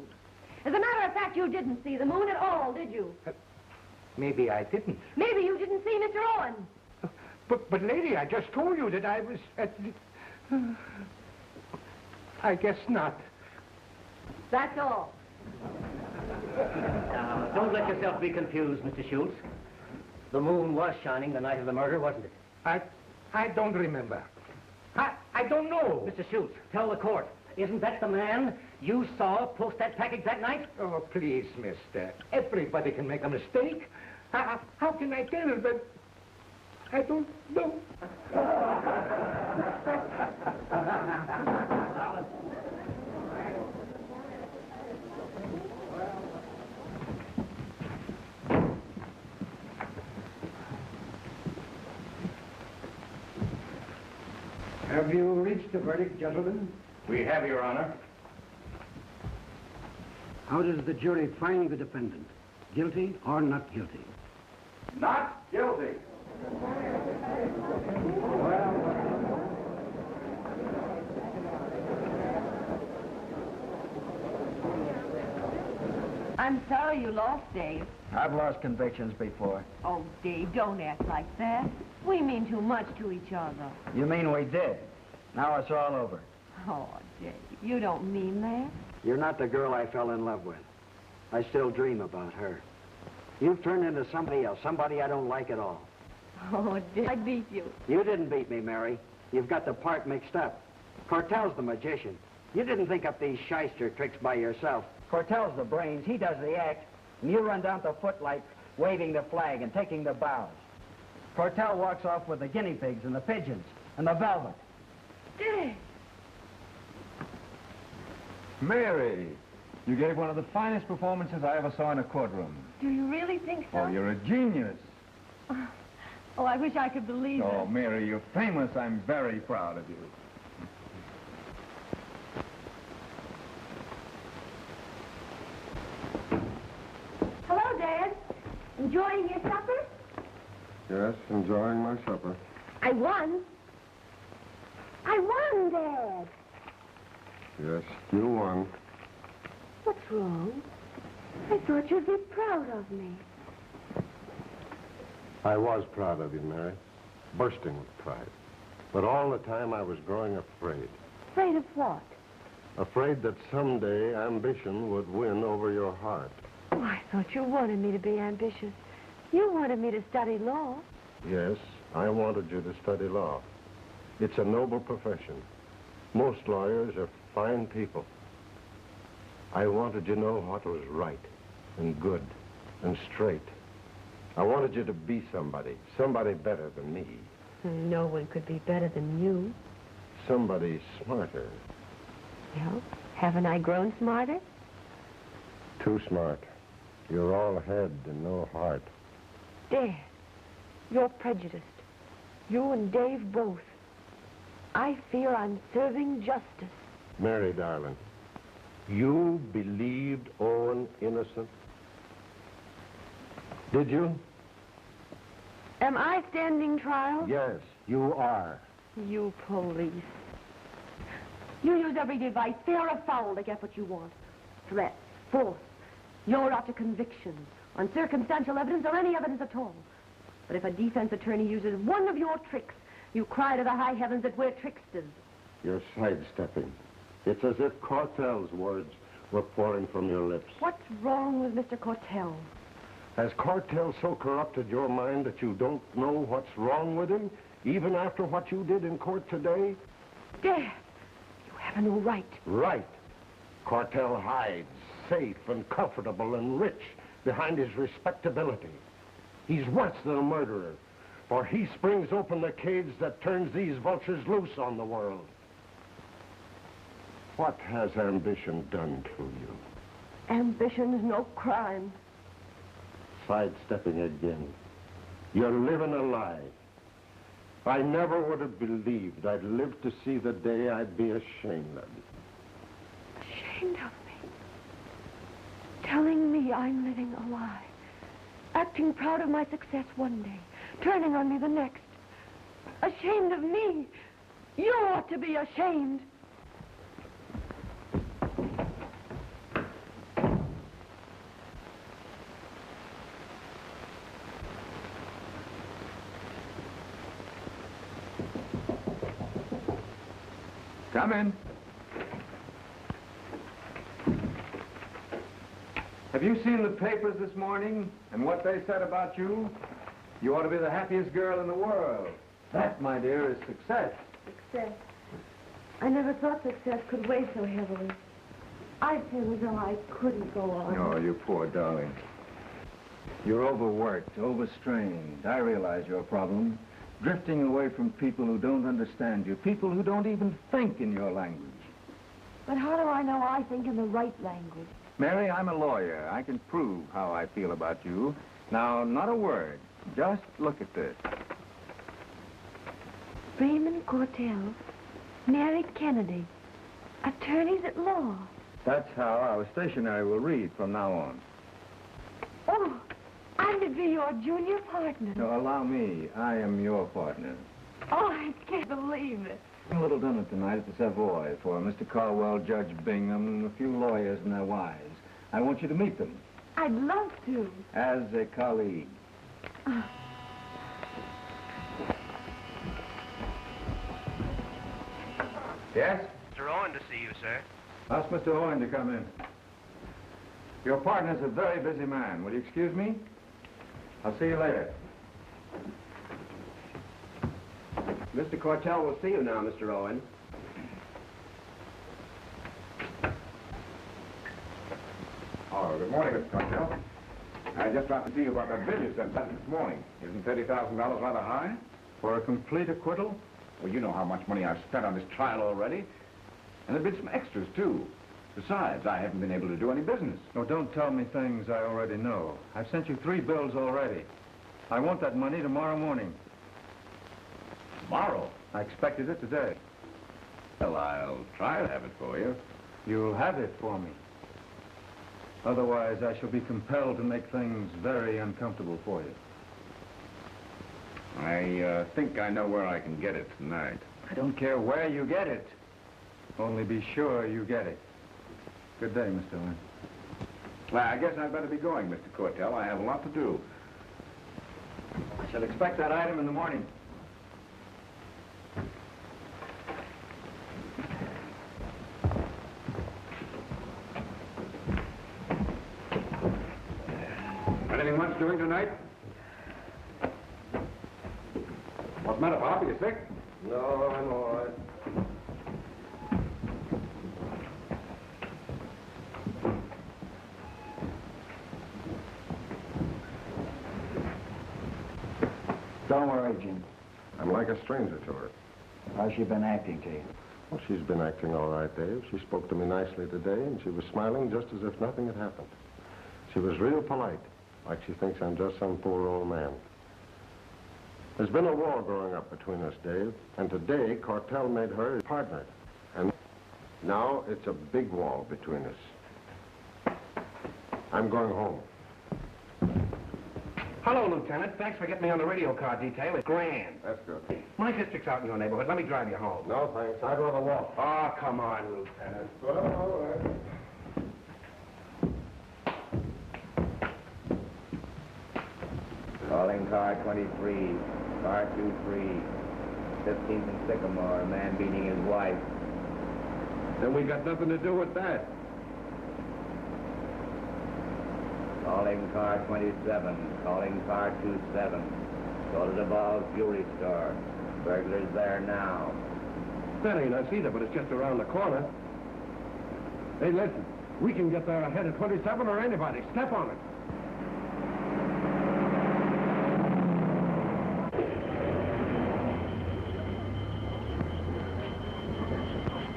As a matter of fact, you didn't see the moon at all, did you? Maybe I didn't. Maybe you didn't see Mr. Owen. But lady, I just told you that I was at the... I guess not. That's all. Now, don't let yourself be confused, Mr. Schultz. The moon was shining the night of the murder, wasn't it? I don't remember. I don't know. Mr. Schultz, tell the court. Isn't that the man you saw post that package that night? Oh, please, mister. Everybody can make a mistake. How can I tell that? I don't know. Have you reached a verdict, gentlemen? We have, Your Honor. How does the jury find the defendant? Guilty or not guilty? Not guilty. I'm sorry you lost, Dave. I've lost convictions before. Oh, Dave, don't act like that. We mean too much to each other. You mean we did? Now it's all over. Oh, Dave, you don't mean that. You're not the girl I fell in love with. I still dream about her. You've turned into somebody else, somebody I don't like at all. Oh, Dave, I beat you. You didn't beat me, Mary. You've got the part mixed up. Cortell's the magician. You didn't think up these shyster tricks by yourself. Cortell's the brains, he does the act, and you run down the footlights, waving the flag and taking the bows. Cortell walks off with the guinea pigs and the pigeons and the velvet. Dave! Mary, you gave one of the finest performances I ever saw in a courtroom. Do you really think so? Oh, you're a genius. Oh, I wish I could believe it. Oh, Mary, you're famous. I'm very proud of you. Hello, Dad. Enjoying your supper? Yes, enjoying my supper. I won. I won, Dad. Yes, you won. What's wrong? I thought you'd be proud of me. I was proud of you, Mary. Bursting with pride. But all the time I was growing afraid. Afraid of what? Afraid that someday ambition would win over your heart. Oh, I thought you wanted me to be ambitious. You wanted me to study law. Yes, I wanted you to study law. It's a noble profession. Most lawyers are fine people. I wanted you to know what was right and good and straight. I wanted you to be somebody better than me. No one could be better than you. Somebody smarter. Well, haven't I grown smarter? Too smart. You're all head and no heart. Dad, you're prejudiced. You and Dave both. I fear I'm serving justice. Mary, darling, you believed Owen innocent? Did you? Am I standing trial? Yes, you are. You police. You use every device, fair or foul, to get what you want. Threats, force. You're out to convictions on circumstantial evidence or any evidence at all. But if a defense attorney uses one of your tricks, you cry to the high heavens that we're tricksters. You're sidestepping. It's as if Cortell's words were pouring from your lips. What's wrong with Mr. Cortell? Has Cortell so corrupted your mind that you don't know what's wrong with him, even after what you did in court today? Dad, you have no right. Right. Cortell hides, safe and comfortable and rich, behind his respectability. He's worse than a murderer, for he springs open the cage that turns these vultures loose on the world. What has ambition done to you? Ambition's no crime. Sidestepping again. You're living a lie. I never would have believed I'd live to see the day I'd be ashamed of you. Ashamed of me? Telling me I'm living a lie. Acting proud of my success one day, turning on me the next. Ashamed of me. You ought to be ashamed. Come in. you seen the papers this morning and what they said about you? You ought to be the happiest girl in the world. That, my dear, is success. Success. I never thought success could weigh so heavily. I feel as though I couldn't go on. Oh, you poor darling. You're overworked, overstrained. I realize your problem. Drifting away from people who don't understand you, people who don't even think in your language. But how do I know I think in the right language? Mary, I'm a lawyer. I can prove how I feel about you. Now, not a word. Just look at this. Freeman Cortell married Kennedy, attorneys at law. That's how our stationery will read from now on. Oh, I'm to be your junior partner. No, allow me. I am your partner. Oh, I can't believe it. A little dinner tonight at the Savoy for Mr. Caldwell, Judge Bingham, a few lawyers and their wives. I want you to meet them. I'd love to. As a colleague. Yes? Mr. Owen to see you, sir. Ask Mr. Owen to come in. Your partner's a very busy man. Will you excuse me? I'll see you later. Mr. Cortell will see you now, Mr. Owen. Oh, good morning, Mr. Cortell. I just dropped to see you about that bill you sent this morning. Isn't $30,000 rather high? For a complete acquittal? Well, you know how much money I've spent on this trial already. And there have been some extras, too. Besides, I haven't been able to do any business. Oh, don't tell me things I already know. I've sent you 3 bills already. I want that money tomorrow morning. Tomorrow? I expected it today. Well, I'll try to have it for you. You'll have it for me. Otherwise, I shall be compelled to make things very uncomfortable for you. I think I know where I can get it tonight. I don't care where you get it. Only be sure you get it. Good day, Mr. Owen. Well, I guess I'd better be going, Mr. Cortell. I have a lot to do. I shall expect that item in the morning. Anything much doing tonight? What's the matter, Pop? Are you sick? No, I'm all right. Don't worry, Jim. I'm like a stranger to her. How's she been acting to you? Well, she's been acting all right, Dave. She spoke to me nicely today, and she was smiling just as if nothing had happened. She was real polite, like she thinks I'm just some poor old man. There's been a war growing up between us, Dave, and today Cortell made her his partner. And now it's a big wall between us. I'm going home. Hello, Lieutenant. Thanks for getting me on the radio car detail. It's grand. That's good. My district's out in your neighborhood. Let me drive you home. No, thanks. I'd rather walk. Oh, come on, Lieutenant. Well, all right. Calling car 23, car 23, 15th and Sycamore, a man beating his wife. Then we got nothing to do with that. Calling car 27, calling car 27. Go to the Ball's jewelry store. Burglar's there now. That ain't us either, but it's just around the corner. Hey, listen. We can get there ahead of 27 or anybody. Step on it.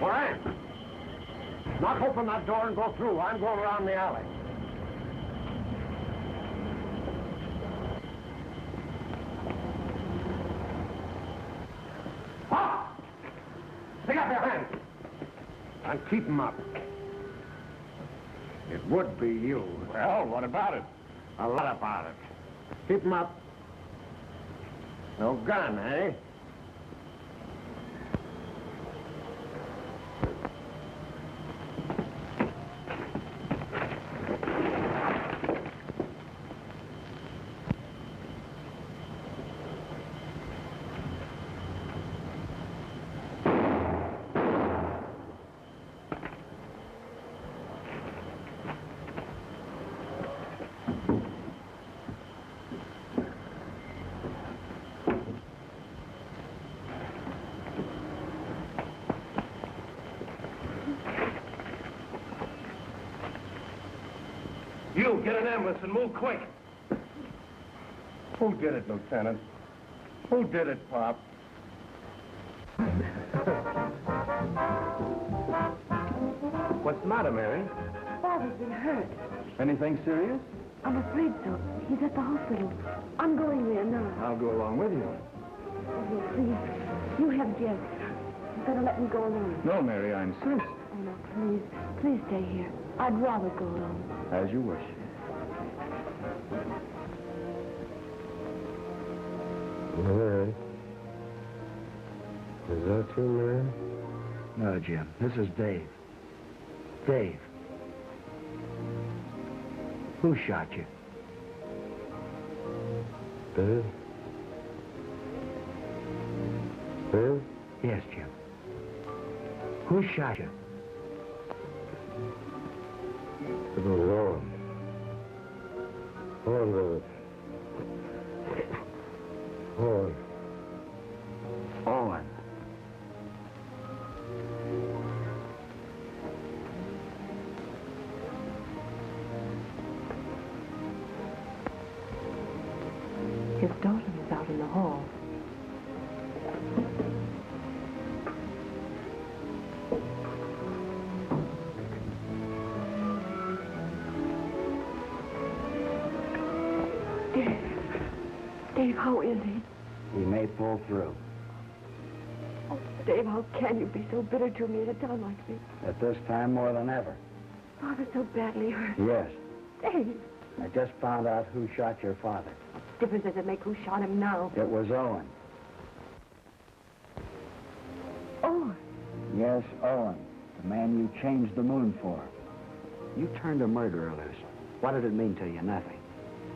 Moran! Knock open that door and go through. I'm going around the alley. Up! Pick up your hands. And keep them up. It would be you. Well, what about it? A lot about it. Keep them up. No gun, eh? You, get an ambulance and move quick. Who did it, Lieutenant? Who did it, Pop? What's the matter, Mary? Father's been hurt. Anything serious? I'm afraid so. He's at the hospital. I'm going there now. I'll go along with you. Oh, please. You have Jeff. You better let me go alone. No, Mary, I insist. Oh, no, please. Please stay here. I'd rather go alone. As you wish. Mary? Is that you, Mary? No, Jim. This is Dave. Dave. Who shot you? Dave? Dave? Yes, Jim. Who shot you? It was Owen. Owen did it. Owen. Owen. His daughter is out in the hall. Dave, how is he? He may pull through. Oh, Dave, how can you be so bitter to me at a time like this? At this time more than ever. Father's so badly hurt. Yes. Dave, I just found out who shot your father. what difference does it make who shot him now? It was Owen. Oh, Yes, Owen. The man you changed the moon for. You turned a murderer loose. What did it mean to you? Nothing.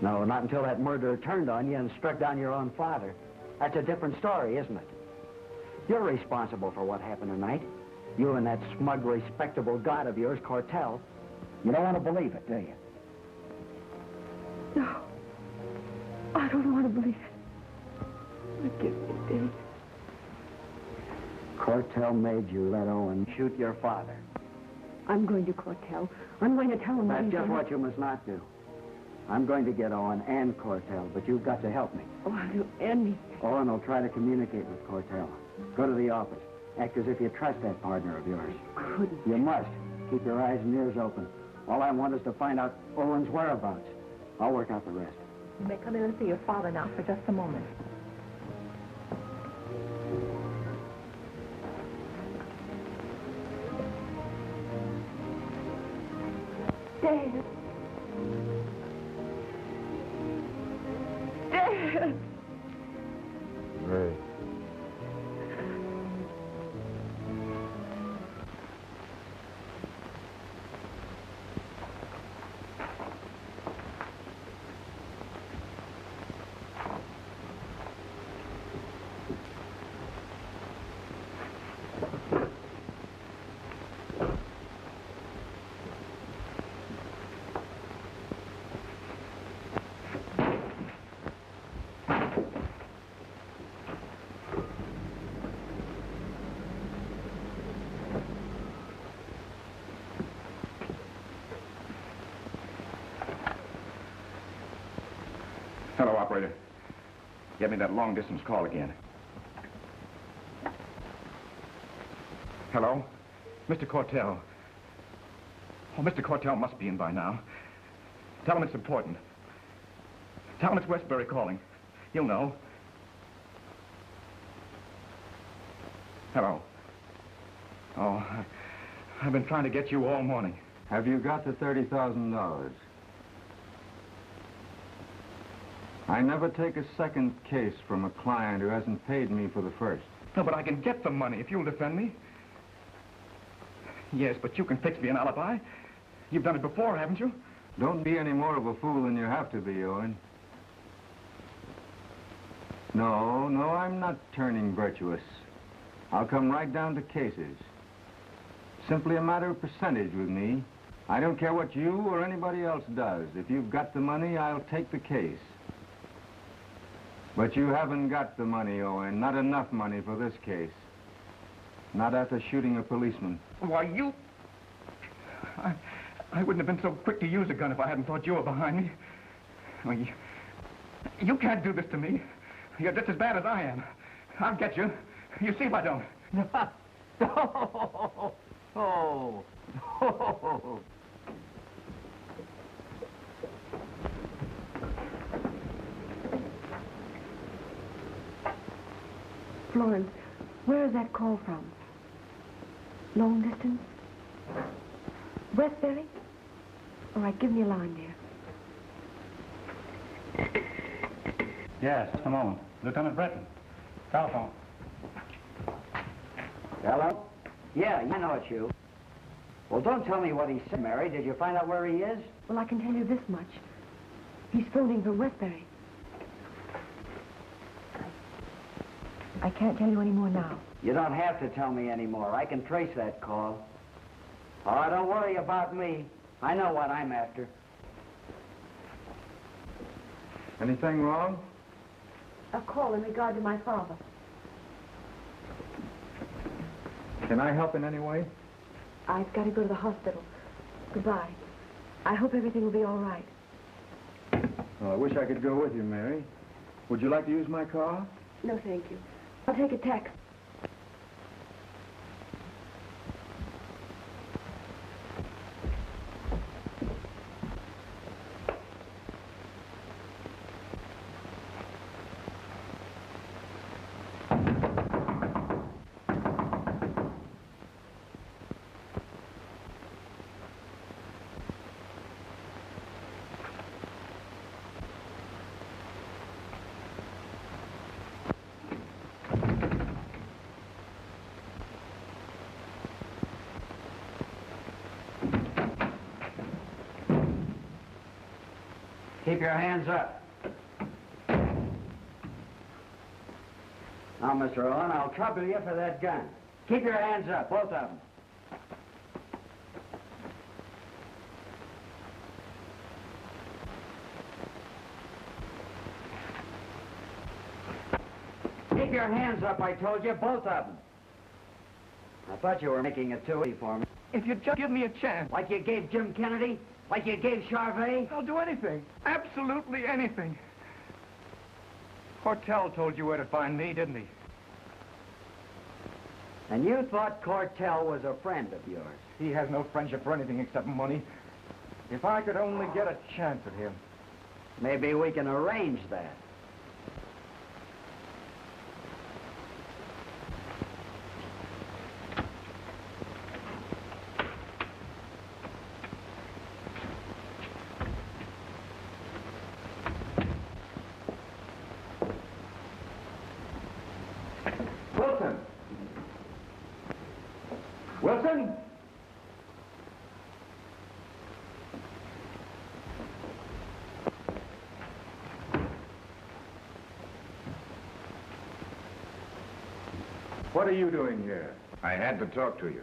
No, not until that murderer turned on you and struck down your own father. That's a different story, isn't it? You're responsible for what happened tonight. You and that smug, respectable god of yours, Cortell. You don't want to believe it, do you? no. I don't want to believe it. Forgive me, Dave. Cortell made you let Owen shoot your father. I'm going to Cortell. I'm going to tell him That's he's just done. what you must not do. I'm going to get Owen and Cortell, but you've got to help me. Oh, I'll do anything. Owen will try to communicate with Cortell. Go to the office. Act as if you trust that partner of yours. Couldn't. You must. Keep your eyes and ears open. All I want is to find out Owen's whereabouts. I'll work out the rest. You may come in and see your father now for just a moment. Dave. Dave. Mary. Hello, operator. Get me that long-distance call again. Hello? Mr. Cortell. Oh, Mr. Cortell must be in by now. Tell him it's important. Tell him it's Westbury calling. He'll know. Hello. Oh, I've been trying to get you all morning. Have you got the $30,000? I never take a second case from a client who hasn't paid me for the first. No, but I can get the money if you'll defend me. Yes, but you can fix me an alibi. You've done it before, haven't you? Don't be any more of a fool than you have to be, Owen. No, I'm not turning virtuous. I'll come right down to cases. Simply a matter of percentage with me. I don't care what you or anybody else does. If you've got the money, I'll take the case. But you haven't got the money, Owen. Not enough money for this case. Not after shooting a policeman. Why, you... I wouldn't have been so quick to use a gun if I hadn't thought you were behind me. Well, you can't do this to me. You're just as bad as I am. I'll get you. You see if I don't. Oh. Florence, where is that call from? Long distance? Westbury? All right, give me a line, dear. Yes, just a moment. Lieutenant Breton. Telephone. Hello? Yeah, I know it's you. Well, don't tell me what he said, Mary. Did you find out where he is? Well, I can tell you this much. He's phoning from Westbury. I can't tell you any more now. You don't have to tell me anymore. I can trace that call. Oh, don't worry about me. I know what I'm after. Anything wrong? A call in regard to my father. Can I help in any way? I've got to go to the hospital. Goodbye. I hope everything will be all right. Well, I wish I could go with you, Mary. Would you like to use my car? No, thank you. I'll take a taxi. Keep your hands up. Now, Mr. Owen, I'll trouble you for that gun. Keep your hands up, both of them. Keep your hands up, I told you, both of them. I thought you were making it too easy for me. If you'd just give me a chance. Like you gave Jim Kennedy? Like you gave Charvet? I'll do anything. Absolutely anything. Cortell told you where to find me, didn't he? And you thought Cortell was a friend of yours? He has no friendship for anything except money. If I could only get a chance at him. Maybe we can arrange that. Wilson? What are you doing here? I had to talk to you.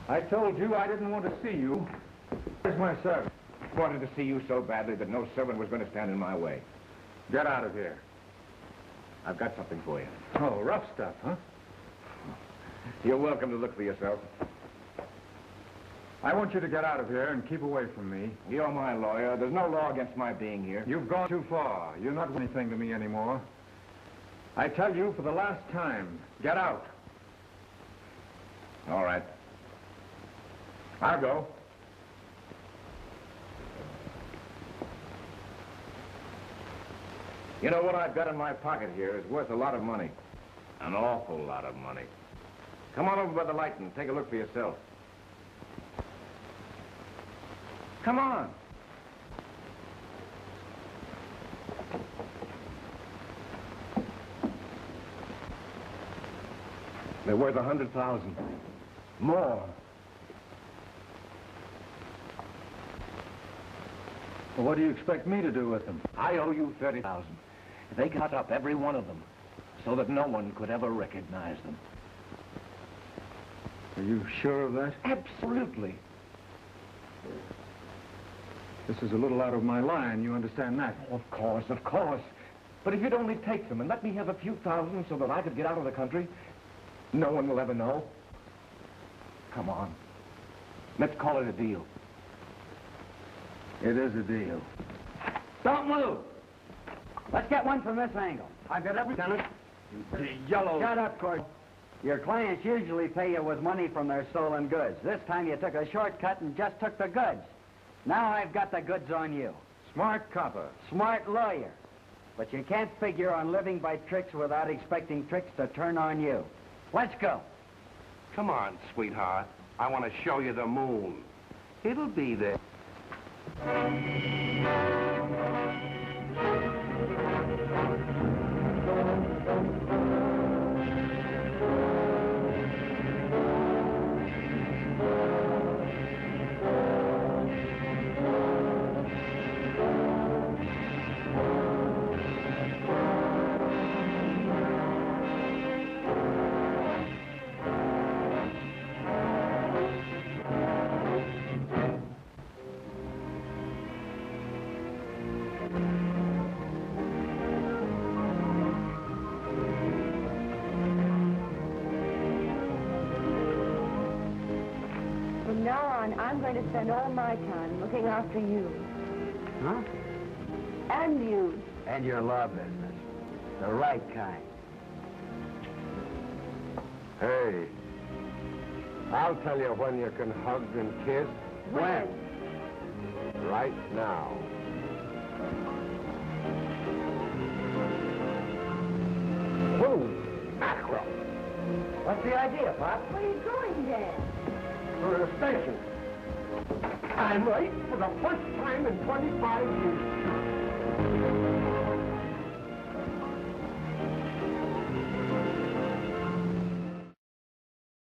I told you I didn't want to see you. Where's my servant? Wanted to see you so badly that no servant was going to stand in my way. Get out of here. I've got something for you. Oh, rough stuff, huh? You're welcome to look for yourself. I want you to get out of here and keep away from me. You're my lawyer. There's no law against my being here. You've gone too far. You're not anything to me anymore. I tell you for the last time, get out. All right. I'll go. You know what I've got in my pocket here is worth a lot of money. An awful lot of money. Come on over by the light and take a look for yourself. Come on. They're worth 100,000. More. Well, what do you expect me to do with them? I owe you 30,000. They cut up every one of them so that no one could ever recognize them. Are you sure of that? Absolutely. This is a little out of my line, you understand that? Of course, of course. But if you'd only take them and let me have a few thousand so that I could get out of the country, no one will ever know. Come on. Let's call it a deal. It is a deal. Don't move. Let's get one from this angle. I've got every... Lieutenant. You yellow... Shut up, Cord. Your clients usually pay you with money from their stolen goods. This time you took a shortcut and just took the goods. Now I've got the goods on you. Smart copper. Smart lawyer. But you can't figure on living by tricks without expecting tricks to turn on you. Let's go. Come on, sweetheart. I want to show you the moon. It'll be there. From now on, I'm going to spend all my time looking after you. Huh? And you. And your law business. The right kind. Hey, I'll tell you when you can hug and kiss. When? Right now. Holy mackerel! What's the idea, Pop? Where are you going, Dad? To the station. I'm late for the first time in 25 years.